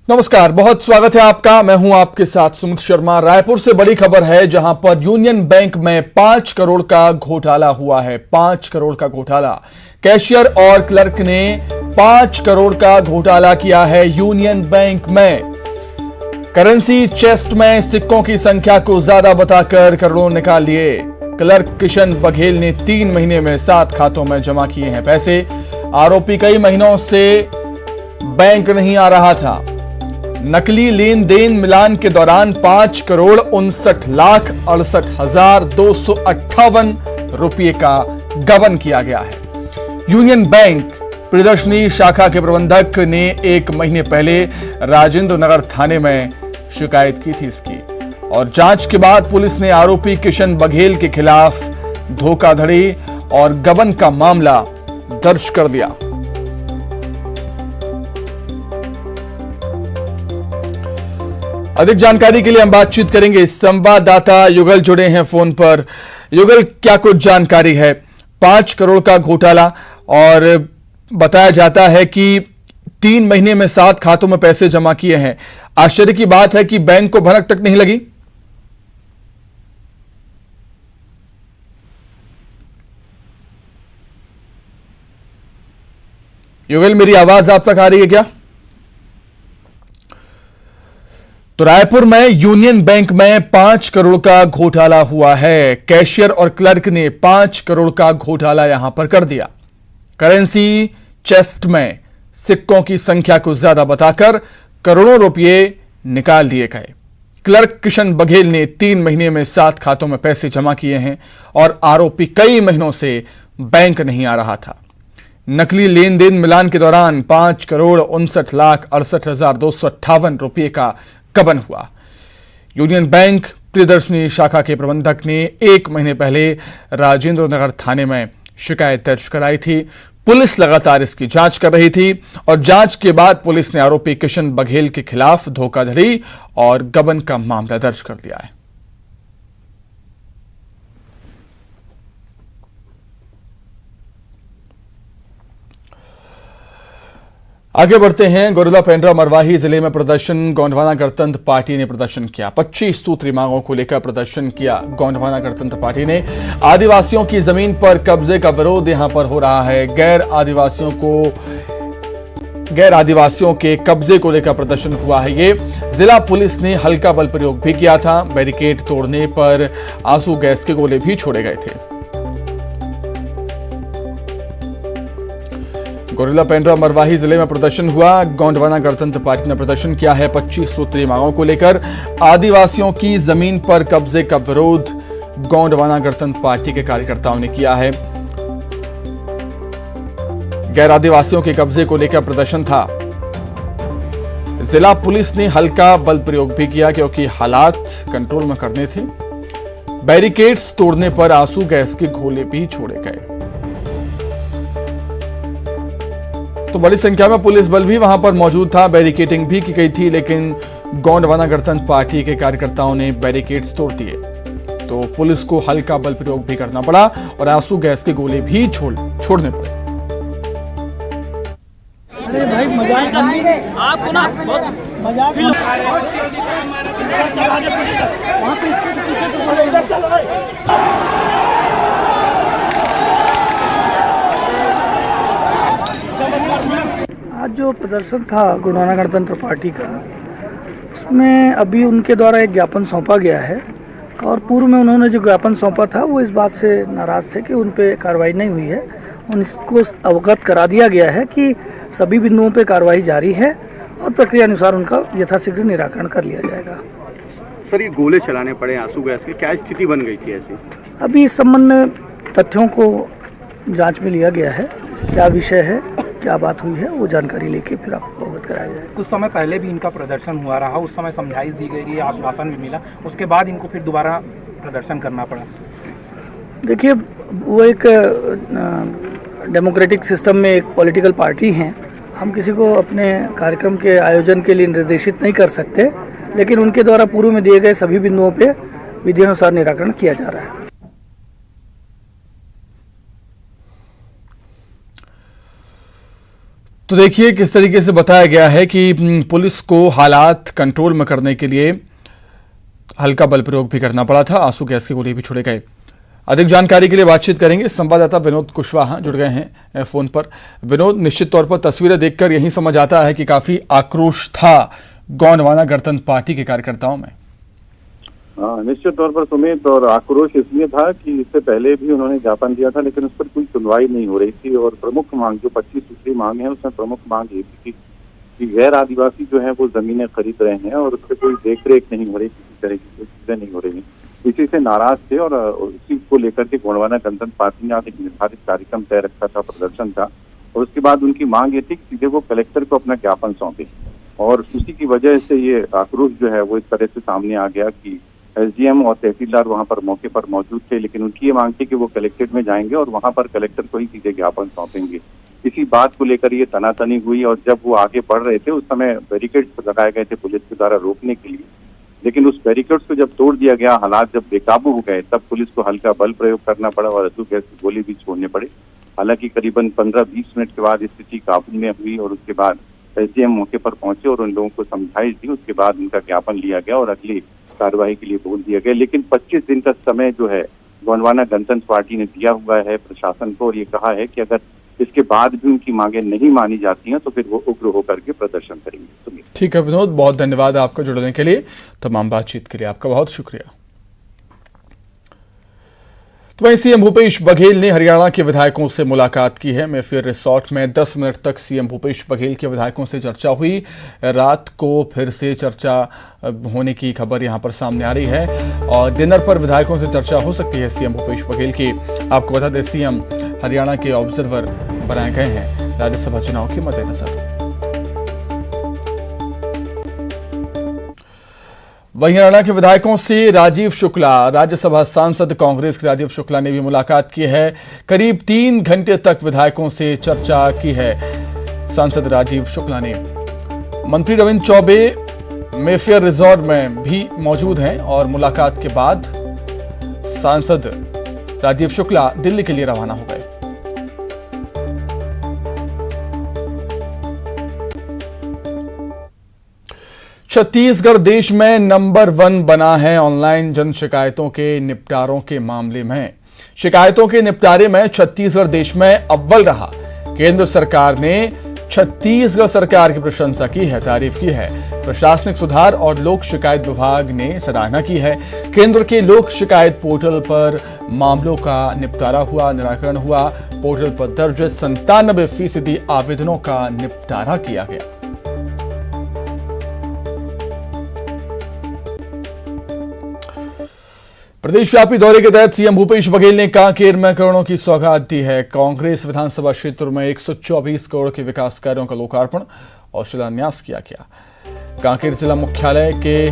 नमस्कार, बहुत स्वागत है आपका। मैं हूं आपके साथ सुमित शर्मा। रायपुर से बड़ी खबर है, जहां पर यूनियन बैंक में 5 करोड़ का घोटाला हुआ है। 5 करोड़ का घोटाला। कैशियर और क्लर्क ने 5 करोड़ का घोटाला किया है यूनियन बैंक में। करेंसी चेस्ट में सिक्कों की संख्या को ज्यादा बताकर करोड़ों निकाल लिए। क्लर्क किशन बघेल ने 3 महीने में 7 खातों में जमा किए हैं पैसे। आरोपी कई महीनों से बैंक नहीं आ रहा था। नकली लेन देन मिलान के दौरान 5,68,68,258 रुपये का गबन किया गया है। यूनियन बैंक प्रियदर्शनी शाखा के प्रबंधक ने 1 महीने पहले राजेंद्र नगर थाने में शिकायत की थी इसकी, और जांच के बाद पुलिस ने आरोपी किशन बघेल के खिलाफ धोखाधड़ी और गबन का मामला दर्ज कर दिया। अधिक जानकारी के लिए हम बातचीत करेंगे। संवाददाता युगल जुड़े हैं फोन पर। युगल, क्या कुछ जानकारी है? 5 करोड़ का घोटाला, और बताया जाता है कि 3 महीने में 7 खातों में पैसे जमा किए हैं। आश्चर्य की बात है कि बैंक को भनक तक नहीं लगी। युगल, मेरी आवाज आप तक आ रही है क्या? तो रायपुर में यूनियन बैंक में 5 करोड़ का घोटाला हुआ है। कैशियर और क्लर्क ने 5 करोड़ का घोटाला यहां पर कर दिया। करेंसी चेस्ट में सिक्कों की संख्या को ज्यादा बताकर करोड़ों रुपए निकाल दिए गए। क्लर्क किशन बघेल ने 3 महीने में 7 खातों में पैसे जमा किए हैं, और आरोपी कई महीनों से बैंक नहीं आ रहा था। नकली लेन देन मिलान के दौरान 5,59,68,258 रुपये का गबन हुआ। यूनियन बैंक प्रियदर्शनी शाखा के प्रबंधक ने 1 महीने पहले राजेंद्र नगर थाने में शिकायत दर्ज कराई थी। पुलिस लगातार इसकी जांच कर रही थी, और जांच के बाद पुलिस ने आरोपी किशन बघेल के खिलाफ धोखाधड़ी और गबन का मामला दर्ज कर लिया है। आगे बढ़ते हैं। गोरिल्ला पेंड्रा मरवाही जिले में प्रदर्शन। गोंडवाना गणतंत्र पार्टी ने प्रदर्शन किया। 25 सूत्री मांगों को लेकर प्रदर्शन किया गोंडवाना गणतंत्र पार्टी ने। आदिवासियों की जमीन पर कब्जे का विरोध यहां पर हो रहा है। गैर आदिवासियों के कब्जे को लेकर प्रदर्शन हुआ है। ये जिला पुलिस ने हल्का बल प्रयोग भी किया था। बैरिकेड तोड़ने पर आंसू गैस के गोले भी छोड़े गए थे। गोरिल्ला पेंड्रा मरवाही जिले में प्रदर्शन हुआ। गोंडवाना गणतंत्र पार्टी ने प्रदर्शन किया है 25 सूत्री मांगों को लेकर। आदिवासियों की जमीन पर कब्जे का विरोध गोंडवाना गणतंत्र पार्टी के कार्यकर्ताओं ने किया है। गैर आदिवासियों के कब्जे को लेकर प्रदर्शन था। जिला पुलिस ने हल्का बल प्रयोग भी किया, क्योंकि हालात कंट्रोल में करने थे। बैरिकेड्स तोड़ने पर आंसू गैस के गोले भी छोड़े गए। तो बड़ी संख्या में पुलिस बल भी वहां पर मौजूद था। बैरिकेडिंग भी की गई थी, लेकिन गोंडवाना गणतंत्र पार्टी के कार्यकर्ताओं ने बैरिकेड्स तोड़ दिए, तो पुलिस को हल्का बल प्रयोग भी करना पड़ा और आंसू गैस के गोले भी छोड़ने पड़े। अरे भाई मजाक आपको ना बहुत मजाक आज जो प्रदर्शन था गोंडवाना गणतंत्र पार्टी का, उसमें अभी उनके द्वारा एक ज्ञापन सौंपा गया है, और पूर्व में उन्होंने जो ज्ञापन सौंपा था वो इस बात से नाराज़ थे कि उन पे कार्रवाई नहीं हुई है। उनको अवगत करा दिया गया है कि सभी बिंदुओं पे कार्रवाई जारी है और प्रक्रिया अनुसार उनका यथाशीघ्र निराकरण कर लिया जाएगा। सर, ये गोले चलाने पड़े आंसू गैस के, क्या स्थिति बन गई थी ऐसी? अभी इस संबंध में तथ्यों को जांच में लिया गया है। क्या विषय है, क्या बात हुई है, वो जानकारी लेके फिर आपको अवगत कराया जाए। कुछ समय पहले भी इनका प्रदर्शन हुआ रहा, उस समय समझाइश दी गई, आश्वासन भी मिला, उसके बाद इनको फिर दोबारा प्रदर्शन करना पड़ा। देखिए, वो एक डेमोक्रेटिक सिस्टम में एक पॉलिटिकल पार्टी हैं। हम किसी को अपने कार्यक्रम के आयोजन के लिए निर्देशित नहीं कर सकते, लेकिन उनके द्वारा पूर्व में दिए गए सभी बिंदुओं पे विधि अनुसार निराकरण किया जा रहा है। तो देखिए किस तरीके से बताया गया है कि पुलिस को हालात कंट्रोल में करने के लिए हल्का बल प्रयोग भी करना पड़ा था, आंसू गैस के गोले भी छोड़े गए। अधिक जानकारी के लिए बातचीत करेंगे, संवाददाता विनोद कुशवाहा जुड़ गए हैं फोन पर। विनोद, निश्चित तौर पर तस्वीरें देखकर यही समझ आता है कि काफी आक्रोश था गोंडवाना गणतंत्र पार्टी के कार्यकर्ताओं में। निश्चित तौर पर सुमित, और आक्रोश इसलिए था कि इससे पहले भी उन्होंने ज्ञापन दिया था लेकिन उस पर कोई सुनवाई नहीं हो रही थी। और प्रमुख मांग जो 25 सूत्री मांग है उसमें प्रमुख मांग ये थी कि गैर आदिवासी जो है वो जमीनें खरीद रहे हैं और उस पर कोई देखरेख नहीं हो रही, किसी तरह की कोई चीजें नहीं हो रही। इसी से नाराज थे और उसी को लेकर के गोंडवाना गणतंत्र पार्टी ने आज एक निर्धारित कार्यक्रम तय रखा था, प्रदर्शन था। और उसके बाद उनकी मांग ये थी कि सीधे वो कलेक्टर को अपना ज्ञापन सौंपे। और उसी की वजह से ये आक्रोश जो है वो इस तरह से सामने आ गया कि एसडीएम और तहसीलदार वहां पर मौके पर मौजूद थे, लेकिन उनकी ये मांग थी कि वो कलेक्ट्रेट में जाएंगे और वहां पर कलेक्टर को ही सीधे ज्ञापन सौंपेंगे। इसी बात को लेकर ये तनातनी हुई और जब वो आगे बढ़ रहे थे उस समय बैरिकेड्स लगाए गए थे पुलिस के द्वारा रोकने के लिए, लेकिन उस बैरिकेड्स को जब तोड़ दिया गया, हालात जब बेकाबू हो गए, तब पुलिस को हल्का बल प्रयोग करना पड़ा और आंसू गैस की गोली भी छोड़ने पड़े। हालांकि करीबन 15-20 मिनट के बाद स्थिति काबू में हुई और उसके बाद एसडीएम मौके पर पहुंचे और उन लोगों को समझाइश दी। उसके बाद उनका ज्ञापन लिया गया और अगली कार्रवाई के लिए बोल दिया गया। लेकिन 25 दिन का समय जो है गोंडवाना गणतंत्र पार्टी ने दिया हुआ है प्रशासन को और ये कहा है कि अगर इसके बाद भी उनकी मांगे नहीं मानी जाती हैं तो फिर वो उग्र होकर के प्रदर्शन करेंगे। ठीक है विनोद, बहुत धन्यवाद आपका जुड़ने के लिए, तमाम बातचीत के लिए आपका बहुत शुक्रिया। तो वहीं सीएम भूपेश बघेल ने हरियाणा के विधायकों से मुलाकात की है। मेफेयर रिसोर्ट में 10 मिनट तक सीएम भूपेश बघेल के विधायकों से चर्चा हुई। रात को फिर से चर्चा होने की खबर यहां पर सामने आ रही है और डिनर पर विधायकों से चर्चा हो सकती है सीएम भूपेश बघेल की। आपको बता दें सीएम हरियाणा के ऑब्जर्वर बनाए गए हैं राज्यसभा चुनाव के मद्देनजर। वहीं हरियाणा के विधायकों से राजीव शुक्ला, राज्यसभा सांसद कांग्रेस के राजीव शुक्ला ने भी मुलाकात की है। करीब 3 घंटे तक विधायकों से चर्चा की है सांसद राजीव शुक्ला ने। मंत्री रविंद्र चौबे मेफेयर रिजॉर्ट में भी मौजूद हैं और मुलाकात के बाद सांसद राजीव शुक्ला दिल्ली के लिए रवाना हो गए। छत्तीसगढ़ देश में नंबर 1 बना है ऑनलाइन जन शिकायतों के निपटारों के मामले में। शिकायतों के निपटारे में छत्तीसगढ़ देश में अव्वल रहा। केंद्र सरकार ने छत्तीसगढ़ सरकार की प्रशंसा की है, तारीफ की है। प्रशासनिक सुधार और लोक शिकायत विभाग ने सराहना की है। केंद्र के लोक शिकायत पोर्टल पर मामलों का निपटारा हुआ, निराकरण हुआ। पोर्टल पर दर्ज 97% आवेदनों का निपटारा किया गया। प्रदेशव्यापी दौरे के तहत सीएम भूपेश बघेल ने कांकेर में करोड़ों की सौगात दी है। कांग्रेस विधानसभा क्षेत्र में 124 करोड़ के विकास कार्यों का लोकार्पण और शिलान्यास किया गया। कांकेर जिला मुख्यालय के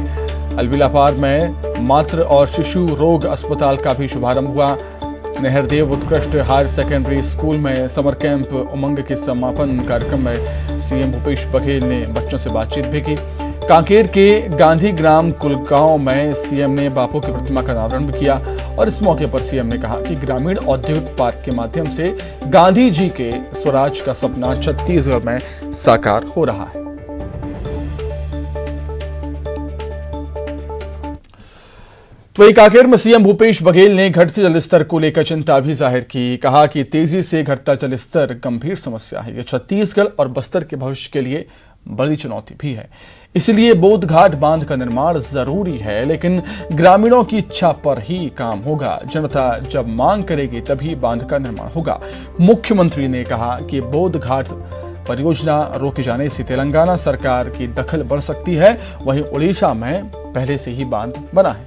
अलबिलापार में मातृ और शिशु रोग अस्पताल का भी शुभारंभ हुआ। नेहरदेव उत्कृष्ट हायर सेकेंडरी स्कूल में समर कैंप उमंग के समापन कार्यक्रम में सीएम भूपेश बघेल ने बच्चों से बातचीत भी की। कांकेर के गांधी ग्राम कुलगांव में सीएम ने बापू की प्रतिमा का अनावरण भी किया और इस मौके पर सीएम ने कहा कि ग्रामीण औद्योगिक पार्क के माध्यम से गांधी जी के स्वराज का सपना छत्तीसगढ़ में साकार हो रहा है। तो वहीं कांकेर में सीएम भूपेश बघेल ने घटते जलस्तर को लेकर चिंता भी जाहिर की। कहा कि तेजी से घटता जलस्तर गंभीर समस्या है। यह छत्तीसगढ़ और बस्तर के भविष्य के लिए बड़ी चुनौती भी है। इसलिए बोधघाट बांध का निर्माण जरूरी है, लेकिन ग्रामीणों की इच्छा पर ही काम होगा। जनता जब मांग करेगी तभी बांध का निर्माण होगा। मुख्यमंत्री ने कहा कि बोधघाट परियोजना रोके जाने से तेलंगाना सरकार की दखल बढ़ सकती है। वहीं उड़ीसा में पहले से ही बांध बना है।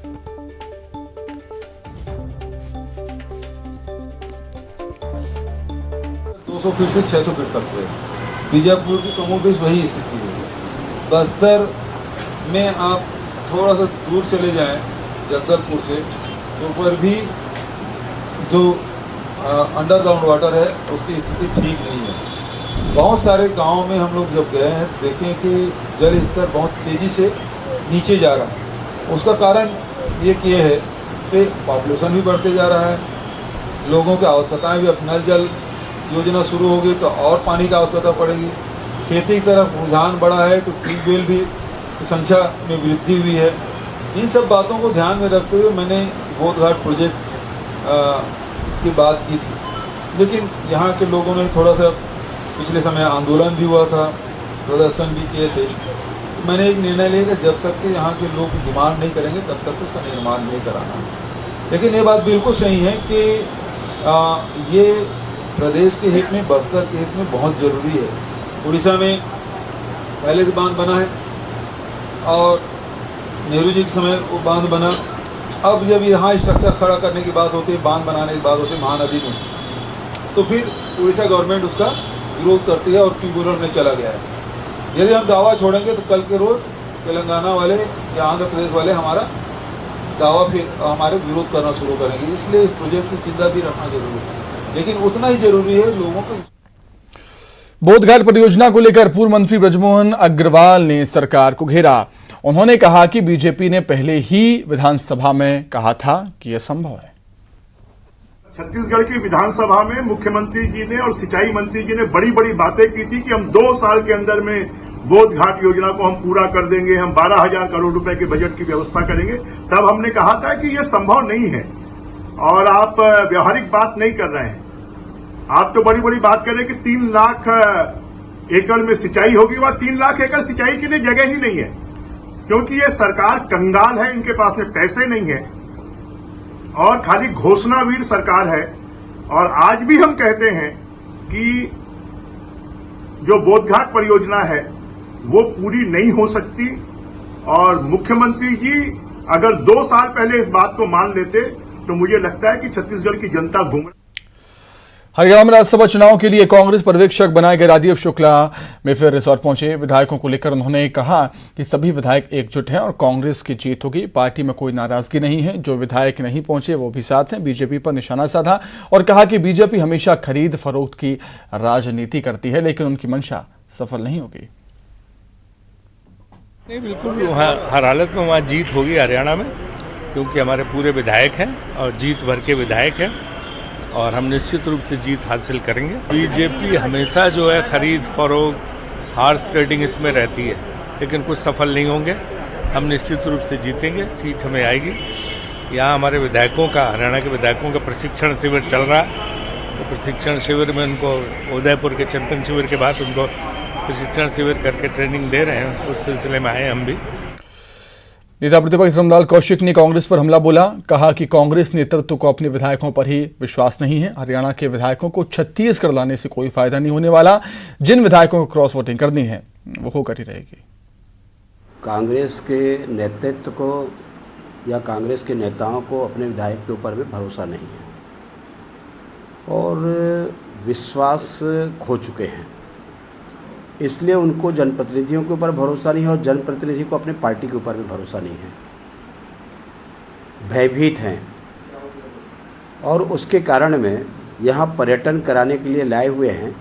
200 फीट से 600 फीट तक हुए। बीजापुर की कमोबेश वही स्थिति है। बस्तर में आप थोड़ा सा दूर चले जाएं जगदलपुर से, तो ऊपर भी जो अंडरग्राउंड वाटर है उसकी स्थिति ठीक नहीं है। बहुत सारे गांवों में हम लोग जब गए हैं देखें कि जल स्तर बहुत तेज़ी से नीचे जा रहा है। उसका कारण ये है कि पॉपुलेशन भी बढ़ते जा रहा है, लोगों की आवश्यकताएँ भी। अब नल जल योजना शुरू होगी तो और पानी की आवश्यकता पड़ेगी। खेती की तरफ रुझान बढ़ा है तो ट्यूबवेल भी की संख्या में वृद्धि हुई है। इन सब बातों को ध्यान में रखते हुए मैंने बोधघाट प्रोजेक्ट की बात की थी, लेकिन यहाँ के लोगों ने थोड़ा सा पिछले समय आंदोलन भी हुआ था, प्रदर्शन भी किए थे। तो मैंने एक निर्णय लिया कि जब तक कि यहाँ के लोग डिमांड नहीं करेंगे तब तक उसका निर्माण नहीं कराना। लेकिन ये बात बिल्कुल सही है कि ये प्रदेश के हित में, बस्तर के हित में बहुत ज़रूरी है। उड़ीसा में पहले से बांध बना है और नेहरू जी के समय वो बांध बना। अब जब यहाँ स्ट्रक्चर खड़ा करने की बात होती है, बांध बनाने की बात होती है महानदी में, तो फिर उड़ीसा गवर्नमेंट उसका विरोध करती है और ट्रिब्यूनल में चला गया है। यदि हम दावा छोड़ेंगे तो कल के रोज तेलंगाना वाले या आंध्र प्रदेश वाले हमारा दावा फिर हमारे विरोध करना शुरू करेंगे। इसलिए इस प्रोजेक्ट को जिंदा भी रखना जरूरी है, लेकिन उतना ही जरूरी है लोगों को। बोधघाट परियोजना को लेकर पूर्व मंत्री ब्रजमोहन अग्रवाल ने सरकार को घेरा। उन्होंने कहा कि बीजेपी ने पहले ही विधानसभा में कहा था कि यह संभव है। छत्तीसगढ़ की विधानसभा में मुख्यमंत्री जी ने और सिंचाई मंत्री जी ने बड़ी बड़ी बातें की थी कि हम 2 साल के अंदर में बोधघाट योजना को हम पूरा कर देंगे, हम 12,000 करोड़ रुपए के बजट की व्यवस्था करेंगे। तब हमने कहा था कि यह संभव नहीं है और आप व्यवहारिक बात नहीं कर रहे हैं। आप तो बड़ी बड़ी बात कर रहे हैं कि 3 लाख एकड़ में सिंचाई होगी। वह 3 लाख एकड़ सिंचाई के लिए जगह ही नहीं है, क्योंकि ये सरकार कंगाल है, इनके पास में पैसे नहीं है और खाली घोषणावीर सरकार है। और आज भी हम कहते हैं कि जो बोधघाट परियोजना है वो पूरी नहीं हो सकती और मुख्यमंत्री जी अगर 2 साल पहले इस बात को मान लेते तो मुझे लगता है कि छत्तीसगढ़ की जनता घूम। हरियाणा में राज्यसभा चुनाव के लिए कांग्रेस पर्यवेक्षक बनाए गए राजीव शुक्ला में फिर रिसोर्ट पहुंचे। विधायकों को लेकर उन्होंने कहा कि सभी विधायक एकजुट हैं और कांग्रेस की जीत होगी। पार्टी में कोई नाराजगी नहीं है। जो विधायक नहीं पहुंचे वो भी साथ हैं। बीजेपी पर निशाना साधा और कहा कि बीजेपी हमेशा खरीद फरोख्त की राजनीति करती है, लेकिन उनकी मंशा सफल नहीं होगी। नहीं, बिल्कुल हर हालत में वहाँ जीत होगी हरियाणा में, क्योंकि हमारे पूरे विधायक हैं और जीत भर के विधायक हैं और हम निश्चित रूप से जीत हासिल करेंगे। बीजेपी हमेशा जो है खरीद फरोख्त हार्स ट्रेडिंग इसमें रहती है, लेकिन कुछ सफल नहीं होंगे। हम निश्चित रूप से जीतेंगे, सीट हमें आएगी। यहाँ हमारे विधायकों का, हरियाणा के विधायकों का प्रशिक्षण शिविर चल रहा है। तो प्रशिक्षण शिविर में उनको उदयपुर के चिंतन शिविर के बाद उनको प्रशिक्षण शिविर करके ट्रेनिंग दे रहे हैं। उस सिलसिले में आए हम भी। नेता प्रतिपक्ष धर्मलाल कौशिक ने कांग्रेस पर हमला बोला। कहा कि कांग्रेस नेतृत्व को अपने विधायकों पर ही विश्वास नहीं है। हरियाणा के विधायकों को छत्तीसगढ़ लाने से कोई फायदा नहीं होने वाला। जिन विधायकों को क्रॉस वोटिंग करनी है वो होकर ही रहेगी। कांग्रेस के नेतृत्व को या कांग्रेस के नेताओं को अपने विधायक के ऊपर भी भरोसा नहीं है और विश्वास खो चुके हैं। इसलिए उनको जनप्रतिनिधियों के ऊपर भरोसा नहीं है और जनप्रतिनिधि को अपने पार्टी के ऊपर भी भरोसा नहीं है। भयभीत हैं और उसके कारण में यहाँ पर्यटन कराने के लिए लाए हुए हैं।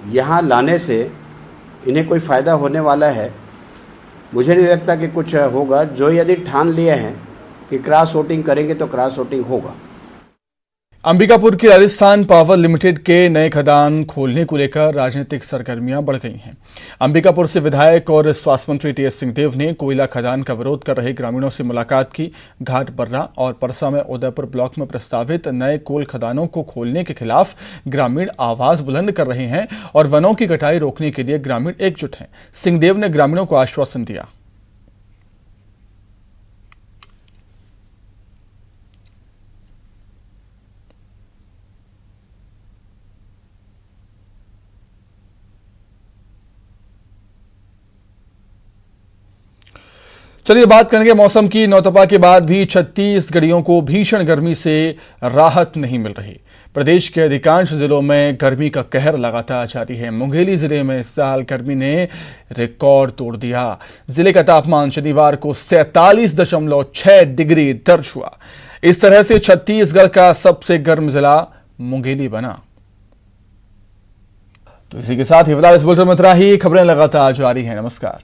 यहाँ लाने से इन्हें कोई फ़ायदा होने वाला है मुझे नहीं लगता कि कुछ होगा। जो यदि ठान लिए हैं कि क्रॉस वोटिंग करेंगे तो क्रॉस वोटिंग होगा। अंबिकापुर की राजस्थान पावर लिमिटेड के नए खदान खोलने को लेकर राजनीतिक सरगर्मियां बढ़ गई हैं। अंबिकापुर से विधायक और स्वास्थ्य मंत्री टीएस सिंहदेव ने कोयला खदान का विरोध कर रहे ग्रामीणों से मुलाकात की। घाट बर्रा और परसा में उदयपुर ब्लॉक में प्रस्तावित नए कोल खदानों को खोलने के खिलाफ ग्रामीण आवाज बुलंद कर रहे हैं और वनों की कटाई रोकने के लिए ग्रामीण एकजुट हैं। सिंहदेव ने ग्रामीणों को आश्वासन दिया। चलिए बात करेंगे मौसम की। नौतपा के बाद भी छत्तीसगढ़ियों को भीषण गर्मी से राहत नहीं मिल रही। प्रदेश के अधिकांश जिलों में गर्मी का कहर लगातार जारी है। मुंगेली जिले में इस साल गर्मी ने रिकॉर्ड तोड़ दिया। जिले का तापमान शनिवार को 47.6 डिग्री दर्ज हुआ। इस तरह से छत्तीसगढ़ का सबसे गर्म जिला मुंगेली बना। तो इसी के साथ ही फिलहाल इस बुलेटिन में इतना ही। खबरें लगातार जारी हैं। नमस्कार।